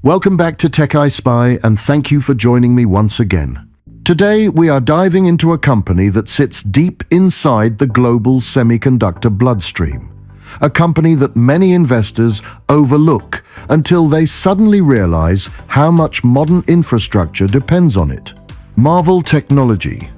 Welcome back to TechEyeSpy, and thank you for joining me once again. Today, we are diving into a company that sits deep inside the global semiconductor bloodstream. A company that many investors overlook until they suddenly realize how much modern infrastructure depends on it. Marvell Technology.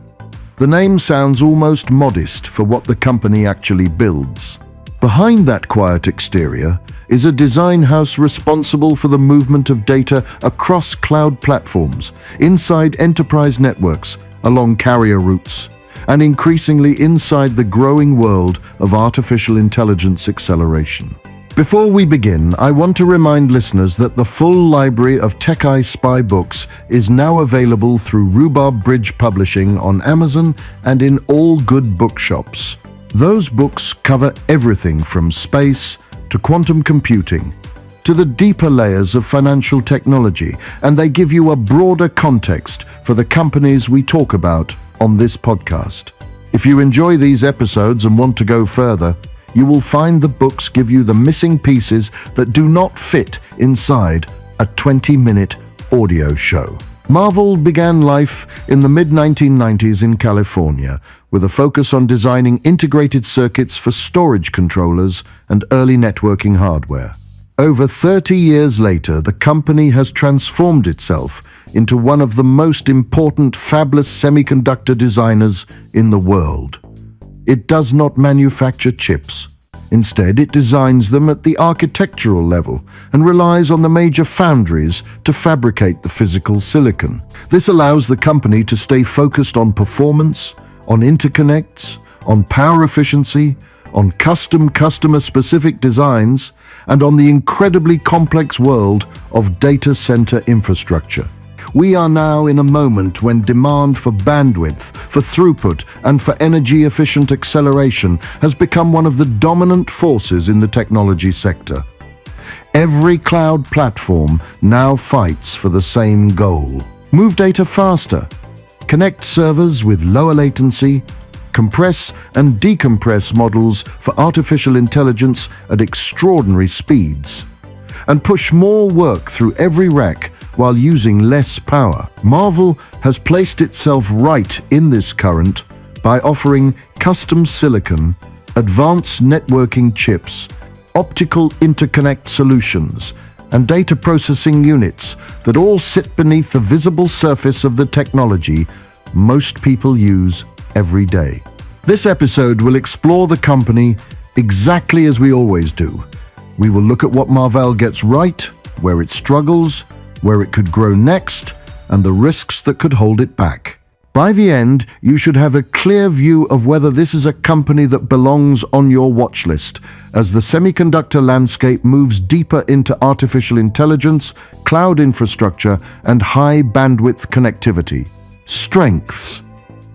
The name sounds almost modest for what the company actually builds. Behind that quiet exterior is a design house responsible for the movement of data across cloud platforms, inside enterprise networks, along carrier routes, and increasingly inside the growing world of artificial intelligence acceleration. Before we begin, I want to remind listeners that the full library of TechEyeSpy books is now available through Rhubarb Bridge Publishing on Amazon and in all good bookshops. Those books cover everything from space to quantum computing to the deeper layers of financial technology, and they give you a broader context for the companies we talk about on this podcast. If you enjoy these episodes and want to go further, you will find the books give you the missing pieces that do not fit inside a 20-minute audio show. Marvell began life in the mid-1990s in California, with a focus on designing integrated circuits for storage controllers and early networking hardware. Over 30 years later, the company has transformed itself into one of the most important fabless semiconductor designers in the world. It does not manufacture chips. Instead, it designs them at the architectural level and relies on the major foundries to fabricate the physical silicon. This allows the company to stay focused on performance, on interconnects, on power efficiency, on custom customer-specific designs, and on the incredibly complex world of data center infrastructure. We are now in a moment when demand for bandwidth, for throughput, and for energy-efficient acceleration has become one of the dominant forces in the technology sector. Every cloud platform now fights for the same goal. Move data faster, connect servers with lower latency, compress and decompress models for artificial intelligence at extraordinary speeds, and push more work through every rack while using less power. Marvell has placed itself right in this current by offering custom silicon, advanced networking chips, optical interconnect solutions, and data processing units that all sit beneath the visible surface of the technology most people use every day. This episode will explore the company exactly as we always do. We will look at what Marvell gets right, where it struggles, where it could grow next, and the risks that could hold it back. By the end, you should have a clear view of whether this is a company that belongs on your watch list as the semiconductor landscape moves deeper into artificial intelligence, cloud infrastructure, and high bandwidth connectivity. Strengths.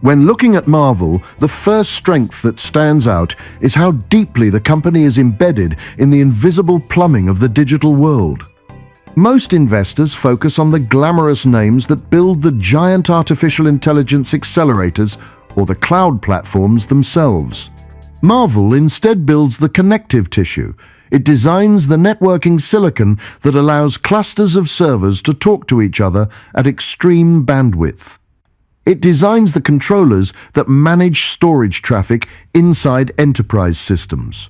When looking at Marvell, the first strength that stands out is how deeply the company is embedded in the invisible plumbing of the digital world. Most investors focus on the glamorous names that build the giant artificial intelligence accelerators or the cloud platforms themselves. Marvell instead builds the connective tissue. It designs the networking silicon that allows clusters of servers to talk to each other at extreme bandwidth. It designs the controllers that manage storage traffic inside enterprise systems.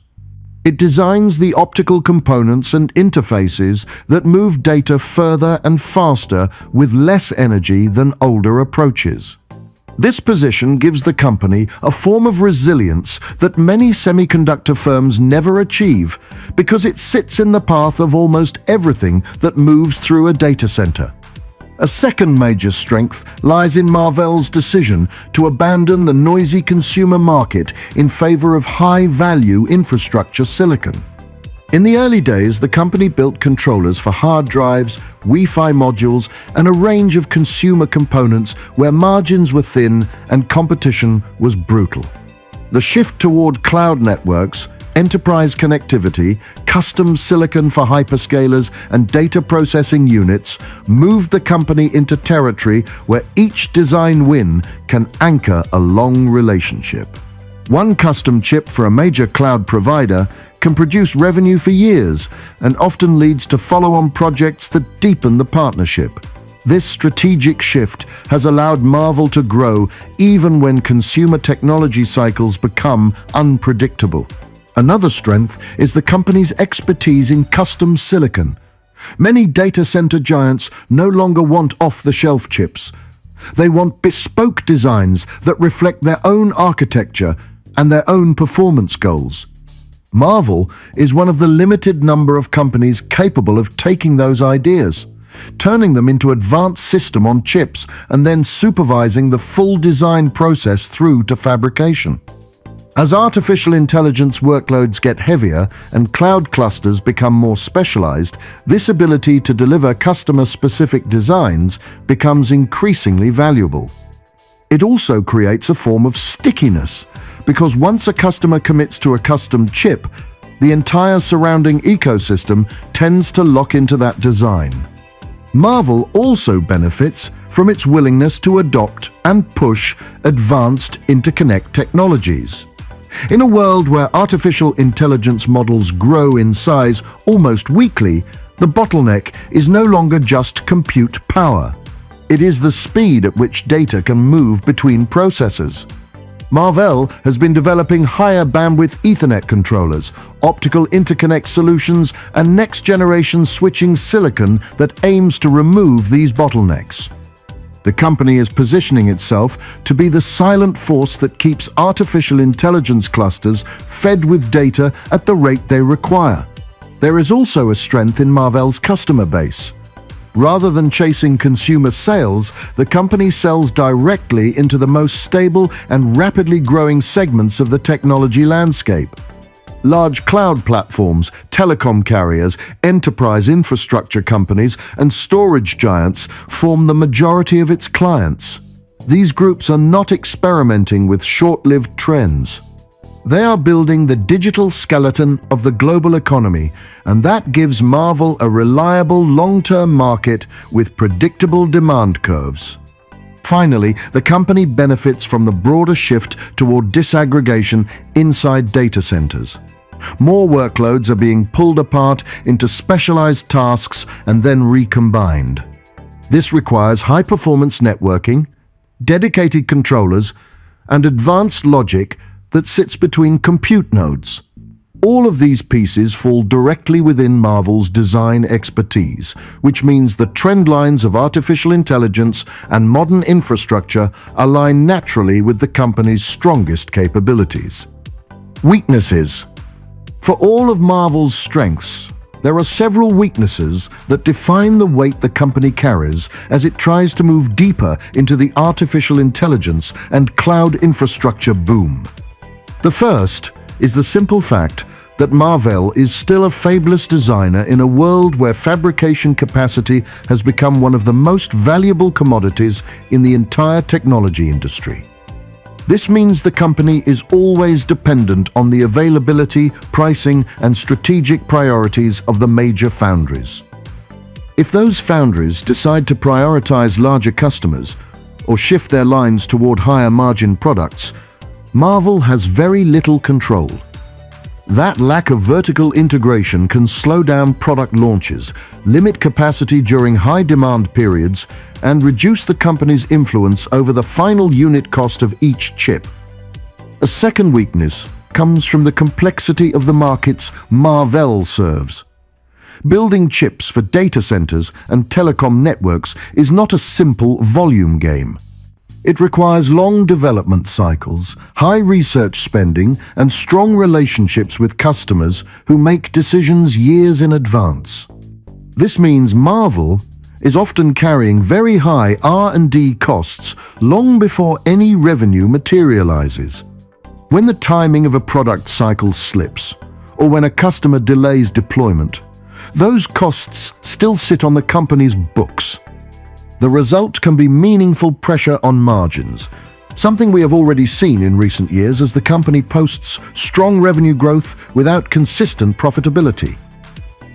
It designs the optical components and interfaces that move data further and faster with less energy than older approaches. This position gives the company a form of resilience that many semiconductor firms never achieve because it sits in the path of almost everything that moves through a data center. A second major strength lies in Marvell's decision to abandon the noisy consumer market in favor of high-value infrastructure silicon. In the early days, the company built controllers for hard drives, Wi-Fi modules, and a range of consumer components where margins were thin and competition was brutal. The shift toward cloud networks, enterprise connectivity, custom silicon for hyperscalers, and data processing units moved the company into territory where each design win can anchor a long relationship. One custom chip for a major cloud provider can produce revenue for years and often leads to follow-on projects that deepen the partnership. This strategic shift has allowed Marvell to grow even when consumer technology cycles become unpredictable. Another strength is the company's expertise in custom silicon. Many data center giants no longer want off-the-shelf chips. They want bespoke designs that reflect their own architecture and their own performance goals. Marvell is one of the limited number of companies capable of taking those ideas, turning them into advanced system on chips, and then supervising the full design process through to fabrication. As artificial intelligence workloads get heavier and cloud clusters become more specialized, this ability to deliver customer-specific designs becomes increasingly valuable. It also creates a form of stickiness, because once a customer commits to a custom chip, the entire surrounding ecosystem tends to lock into that design. Marvell also benefits from its willingness to adopt and push advanced interconnect technologies. In a world where artificial intelligence models grow in size almost weekly, the bottleneck is no longer just compute power. It is the speed at which data can move between processors. Marvell has been developing higher bandwidth Ethernet controllers, optical interconnect solutions, and next-generation switching silicon that aims to remove these bottlenecks. The company is positioning itself to be the silent force that keeps artificial intelligence clusters fed with data at the rate they require. There is also a strength in Marvell's customer base. Rather than chasing consumer sales, the company sells directly into the most stable and rapidly growing segments of the technology landscape. Large cloud platforms, telecom carriers, enterprise infrastructure companies, and storage giants form the majority of its clients. These groups are not experimenting with short-lived trends. They are building the digital skeleton of the global economy, and that gives Marvell a reliable long-term market with predictable demand curves. Finally, the company benefits from the broader shift toward disaggregation inside data centers. More workloads are being pulled apart into specialized tasks and then recombined. This requires high-performance networking, dedicated controllers, and advanced logic that sits between compute nodes. All of these pieces fall directly within Marvell's design expertise, which means the trend lines of artificial intelligence and modern infrastructure align naturally with the company's strongest capabilities. Weaknesses. For all of Marvell's strengths, there are several weaknesses that define the weight the company carries as it tries to move deeper into the artificial intelligence and cloud infrastructure boom. The first is the simple fact that Marvell is still a fabless designer in a world where fabrication capacity has become one of the most valuable commodities in the entire technology industry. This means the company is always dependent on the availability, pricing, and strategic priorities of the major foundries. If those foundries decide to prioritize larger customers or shift their lines toward higher margin products, Marvell has very little control. That lack of vertical integration can slow down product launches, limit capacity during high demand periods, and reduce the company's influence over the final unit cost of each chip. A second weakness comes from the complexity of the markets Marvell serves. Building chips for data centers and telecom networks is not a simple volume game. It requires long development cycles, high research spending, and strong relationships with customers who make decisions years in advance. This means Marvell is often carrying very high R&D costs long before any revenue materializes. When the timing of a product cycle slips, or when a customer delays deployment, those costs still sit on the company's books. The result can be meaningful pressure on margins, something we have already seen in recent years as the company posts strong revenue growth without consistent profitability.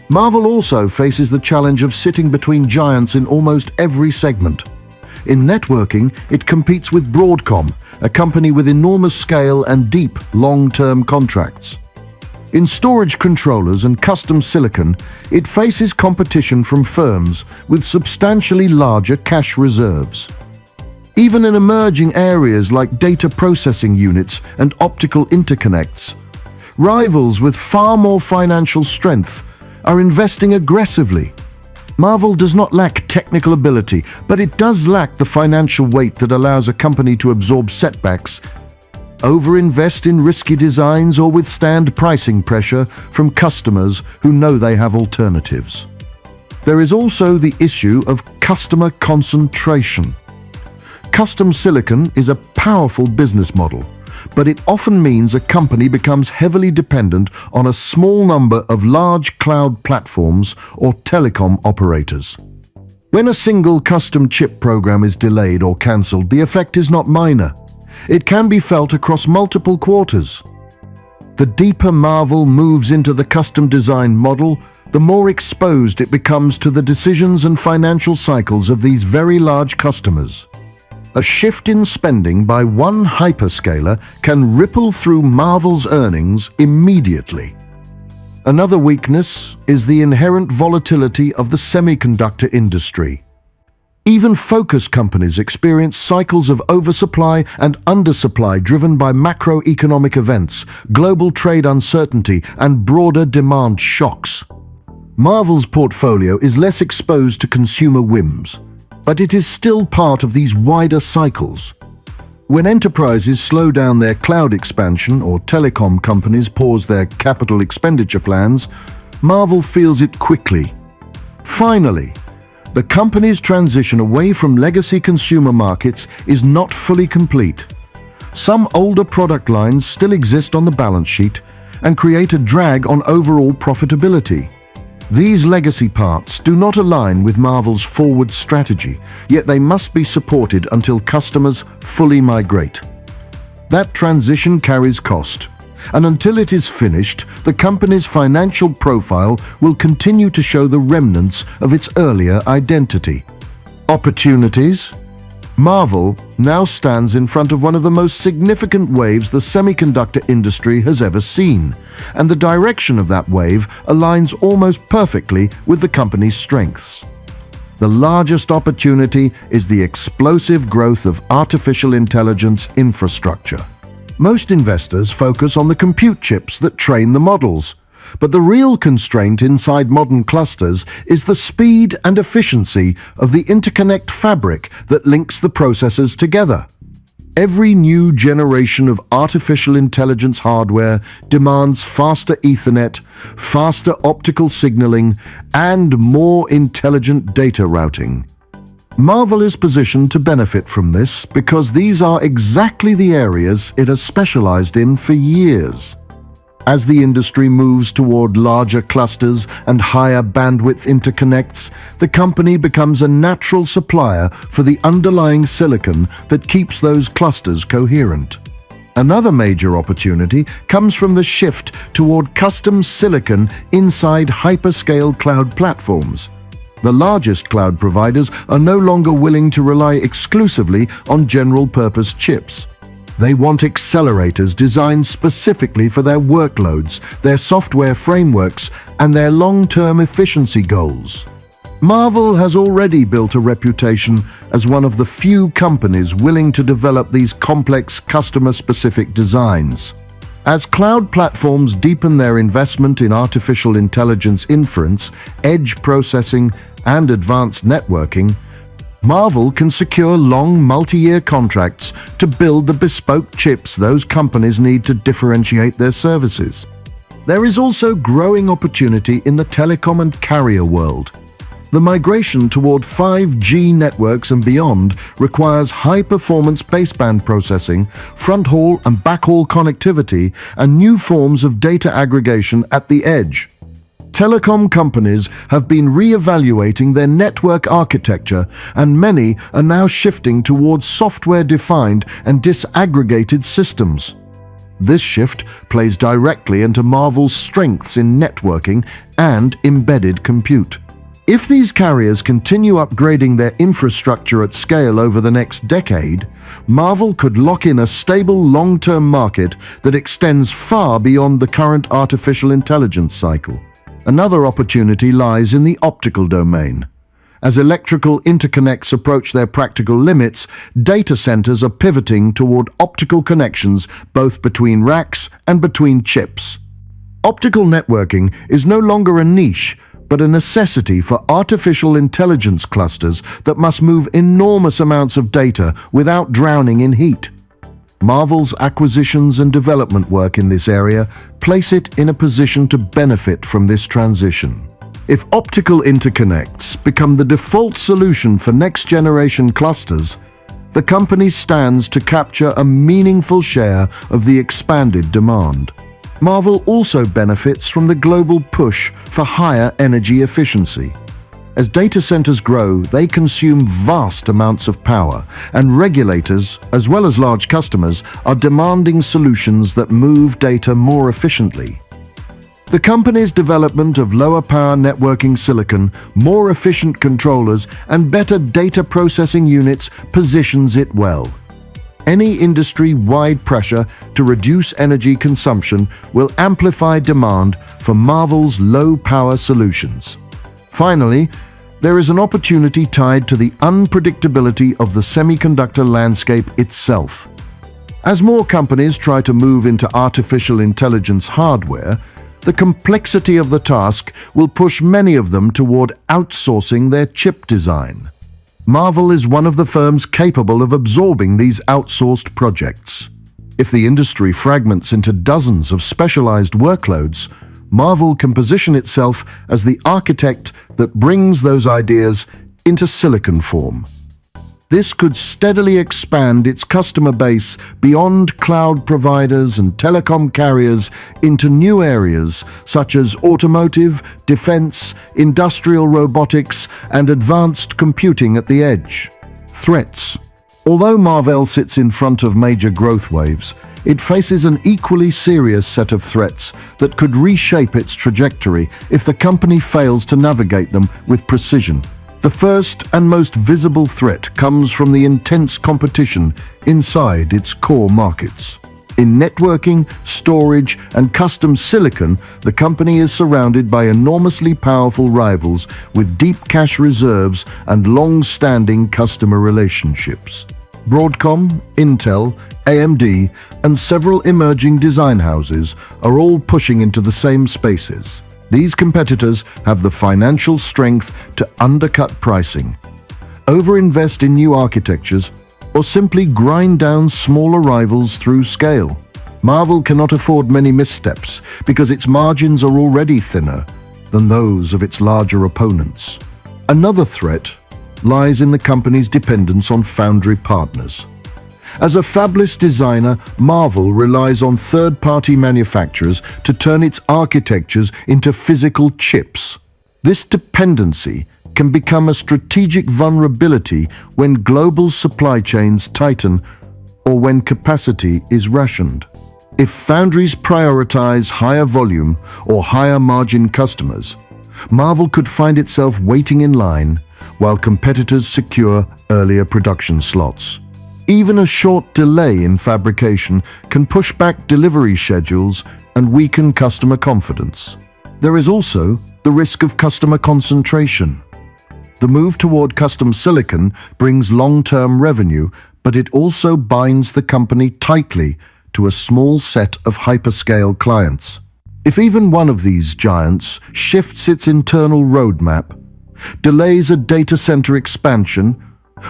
Marvell also faces the challenge of sitting between giants in almost every segment. In networking, it competes with Broadcom a company with enormous scale and deep, long-term contracts. In storage controllers and custom silicon, it faces competition from firms with substantially larger cash reserves. Even in emerging areas like data processing units and optical interconnects, rivals with far more financial strength are investing aggressively. Marvell does not lack technical ability, but it does lack the financial weight that allows a company to absorb setbacks, overinvest in risky designs, or withstand pricing pressure from customers who know they have alternatives. There is also the issue of customer concentration. Custom silicon is a powerful business model, but it often means a company becomes heavily dependent on a small number of large cloud platforms or telecom operators. When a single custom chip program is delayed or cancelled, the effect is not minor. It can be felt across multiple quarters. The deeper Marvell moves into the custom design model, the more exposed it becomes to the decisions and financial cycles of these very large customers. A shift in spending by one hyperscaler can ripple through Marvell's earnings immediately. Another weakness is the inherent volatility of the semiconductor industry. Even focused companies experience cycles of oversupply and undersupply driven by macroeconomic events, global trade uncertainty, and broader demand shocks. Marvell's portfolio is less exposed to consumer whims, but it is still part of these wider cycles. When enterprises slow down their cloud expansion or telecom companies pause their capital expenditure plans, Marvell feels it quickly. Finally, the company's transition away from legacy consumer markets is not fully complete. Some older product lines still exist on the balance sheet and create a drag on overall profitability. These legacy parts do not align with Marvell's forward strategy, yet they must be supported until customers fully migrate. That transition carries cost, and until it is finished, the company's financial profile will continue to show the remnants of its earlier identity. Opportunities? Marvell now stands in front of one of the most significant waves the semiconductor industry has ever seen, and the direction of that wave aligns almost perfectly with the company's strengths. The largest opportunity is the explosive growth of artificial intelligence infrastructure. Most investors focus on the compute chips that train the models, but the real constraint inside modern clusters is the speed and efficiency of the interconnect fabric that links the processors together. Every new generation of artificial intelligence hardware demands faster Ethernet, faster optical signaling, and more intelligent data routing. Marvell is positioned to benefit from this because these are exactly the areas it has specialized in for years. As the industry moves toward larger clusters and higher bandwidth interconnects, the company becomes a natural supplier for the underlying silicon that keeps those clusters coherent. Another major opportunity comes from the shift toward custom silicon inside hyperscale cloud platforms. The largest cloud providers are no longer willing to rely exclusively on general-purpose chips. They want accelerators designed specifically for their workloads, their software frameworks, and their long-term efficiency goals. Marvell has already built a reputation as one of the few companies willing to develop these complex customer-specific designs. As cloud platforms deepen their investment in artificial intelligence inference, edge processing, and advanced networking, Marvell can secure long multi-year contracts to build the bespoke chips those companies need to differentiate their services. There is also growing opportunity in the telecom and carrier world. The migration toward 5G networks and beyond requires high-performance baseband processing, front-haul and backhaul connectivity, and new forms of data aggregation at the edge. Telecom companies have been re-evaluating their network architecture, and many are now shifting towards software-defined and disaggregated systems. This shift plays directly into Marvell's strengths in networking and embedded compute. If these carriers continue upgrading their infrastructure at scale over the next decade, Marvell could lock in a stable long-term market that extends far beyond the current artificial intelligence cycle. Another opportunity lies in the optical domain. As electrical interconnects approach their practical limits, data centers are pivoting toward optical connections both between racks and between chips. Optical networking is no longer a niche, but a necessity for artificial intelligence clusters that must move enormous amounts of data without drowning in heat. Marvell's acquisitions and development work in this area place it in a position to benefit from this transition. If optical interconnects become the default solution for next-generation clusters, the company stands to capture a meaningful share of the expanded demand. Marvell also benefits from the global push for higher energy efficiency. As data centers grow, they consume vast amounts of power, and regulators, as well as large customers, are demanding solutions that move data more efficiently. The company's development of lower power networking silicon, more efficient controllers, and better data processing units positions it well. Any industry-wide pressure to reduce energy consumption will amplify demand for Marvell's low-power solutions. Finally, there is an opportunity tied to the unpredictability of the semiconductor landscape itself. As more companies try to move into artificial intelligence hardware, the complexity of the task will push many of them toward outsourcing their chip design. Marvell is one of the firms capable of absorbing these outsourced projects. If the industry fragments into dozens of specialized workloads, Marvell can position itself as the architect that brings those ideas into silicon form. This could steadily expand its customer base beyond cloud providers and telecom carriers into new areas such as automotive, defense, industrial robotics, and advanced computing at the edge. Threats. Although Marvell sits in front of major growth waves, it faces an equally serious set of threats that could reshape its trajectory if the company fails to navigate them with precision. The first and most visible threat comes from the intense competition inside its core markets. In networking, storage, and custom silicon, the company is surrounded by enormously powerful rivals with deep cash reserves and long-standing customer relationships. Broadcom, Intel, AMD, and several emerging design houses are all pushing into the same spaces. These competitors have the financial strength to undercut pricing, overinvest in new architectures, or simply grind down smaller rivals through scale. Marvell cannot afford many missteps because its margins are already thinner than those of its larger opponents. Another threat lies in the company's dependence on foundry partners. As a fabless designer, Marvell relies on third-party manufacturers to turn its architectures into physical chips. This dependency can become a strategic vulnerability when global supply chains tighten or when capacity is rationed. If foundries prioritize higher volume or higher margin customers, Marvell could find itself waiting in line while competitors secure earlier production slots. Even a short delay in fabrication can push back delivery schedules and weaken customer confidence. There is also the risk of customer concentration. The move toward custom silicon brings long-term revenue, but it also binds the company tightly to a small set of hyperscale clients. If even one of these giants shifts its internal roadmap, delays a data center expansion,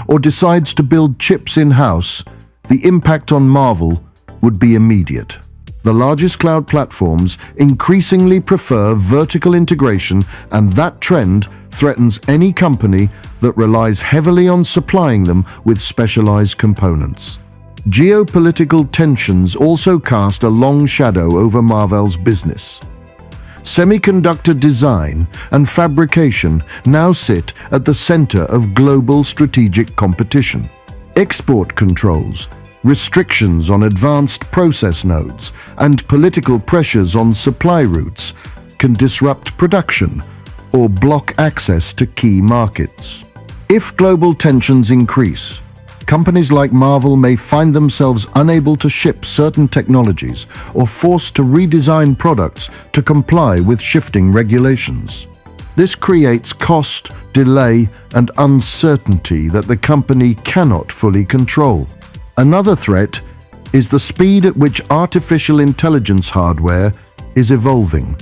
or decides to build chips in-house, the impact on Marvell would be immediate. The largest cloud platforms increasingly prefer vertical integration, and that trend threatens any company that relies heavily on supplying them with specialized components. Geopolitical tensions also cast a long shadow over Marvell's business. Semiconductor design and fabrication now sit at the center of global strategic competition. Export controls, restrictions on advanced process nodes, and political pressures on supply routes can disrupt production or block access to key markets. If global tensions increase, companies like Marvell may find themselves unable to ship certain technologies or forced to redesign products to comply with shifting regulations. This creates cost, delay, and uncertainty that the company cannot fully control. Another threat is the speed at which artificial intelligence hardware is evolving.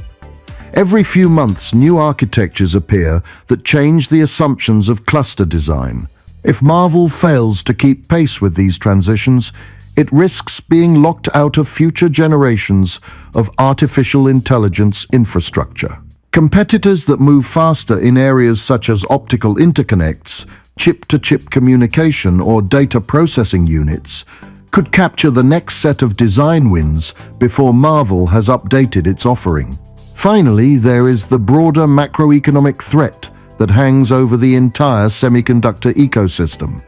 Every few months, new architectures appear that change the assumptions of cluster design. If Marvell fails to keep pace with these transitions, it risks being locked out of future generations of artificial intelligence infrastructure. Competitors that move faster in areas such as optical interconnects, chip-to-chip communication, or data processing units could capture the next set of design wins before Marvell has updated its offering. Finally, there is the broader macroeconomic threat that hangs over the entire semiconductor ecosystem.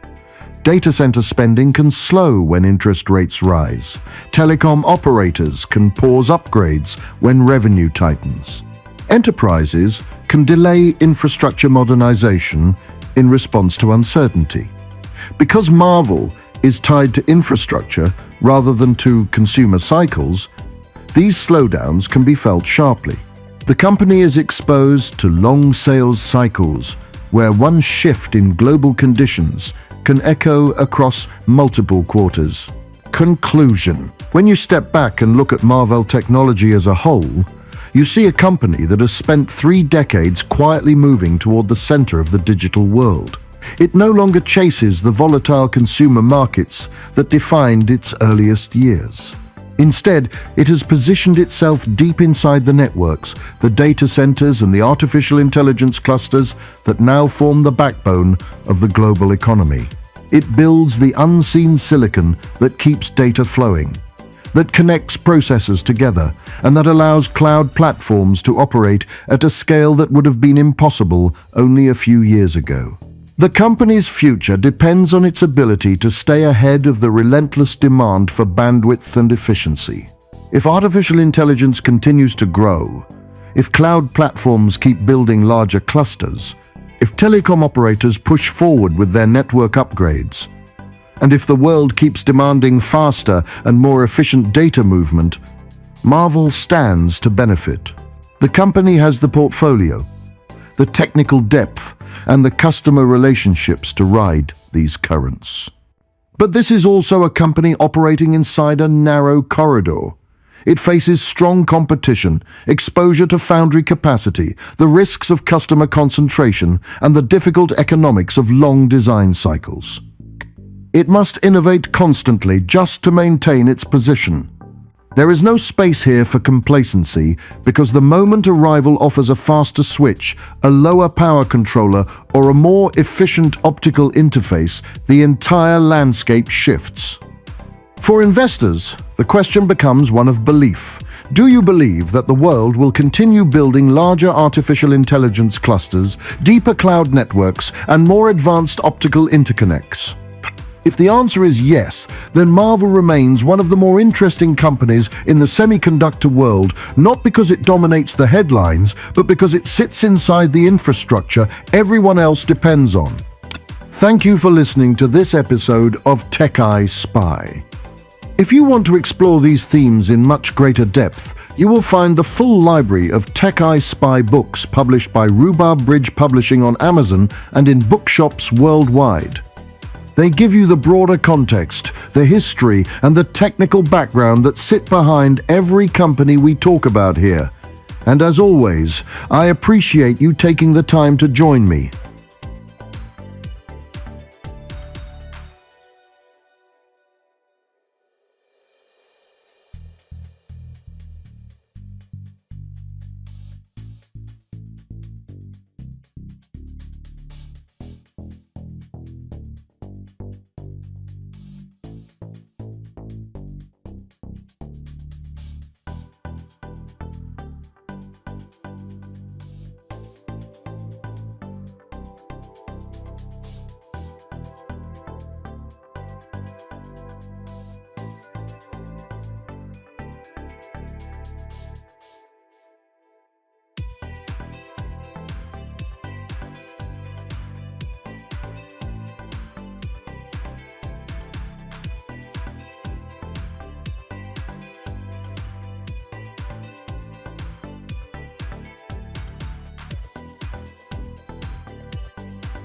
Data center spending can slow when interest rates rise. Telecom operators can pause upgrades when revenue tightens. Enterprises can delay infrastructure modernization in response to uncertainty. Because Marvell is tied to infrastructure rather than to consumer cycles, these slowdowns can be felt sharply. The company is exposed to long sales cycles where one shift in global conditions can echo across multiple quarters. Conclusion: when you step back and look at Marvell Technology as a whole, you see a company that has spent 3 decades quietly moving toward the center of the digital world. It no longer chases the volatile consumer markets that defined its earliest years. Instead, it has positioned itself deep inside the networks, the data centers, and the artificial intelligence clusters that now form the backbone of the global economy. It builds the unseen silicon that keeps data flowing, that connects processors together, and that allows cloud platforms to operate at a scale that would have been impossible only a few years ago. The company's future depends on its ability to stay ahead of the relentless demand for bandwidth and efficiency. If artificial intelligence continues to grow, if cloud platforms keep building larger clusters, if telecom operators push forward with their network upgrades, and if the world keeps demanding faster and more efficient data movement, Marvell stands to benefit. The company has the portfolio, the technical depth, and the customer relationships to ride these currents. But this is also a company operating inside a narrow corridor. It faces strong competition, exposure to foundry capacity, the risks of customer concentration, and the difficult economics of long design cycles. It must innovate constantly just to maintain its position. There is no space here for complacency because the moment a rival offers a faster switch, a lower power controller, or a more efficient optical interface, the entire landscape shifts. For investors, the question becomes one of belief. Do you believe that the world will continue building larger artificial intelligence clusters, deeper cloud networks, and more advanced optical interconnects? If the answer is yes, then Marvell remains one of the more interesting companies in the semiconductor world, not because it dominates the headlines, but because it sits inside the infrastructure everyone else depends on. Thank you for listening to this episode of TechEyeSpy. If you want to explore these themes in much greater depth, you will find the full library of TechEyeSpy books published by Rhubarb Bridge Publishing on Amazon and in bookshops worldwide. They give you the broader context, the history, and the technical background that sit behind every company we talk about here. And as always, I appreciate you taking the time to join me.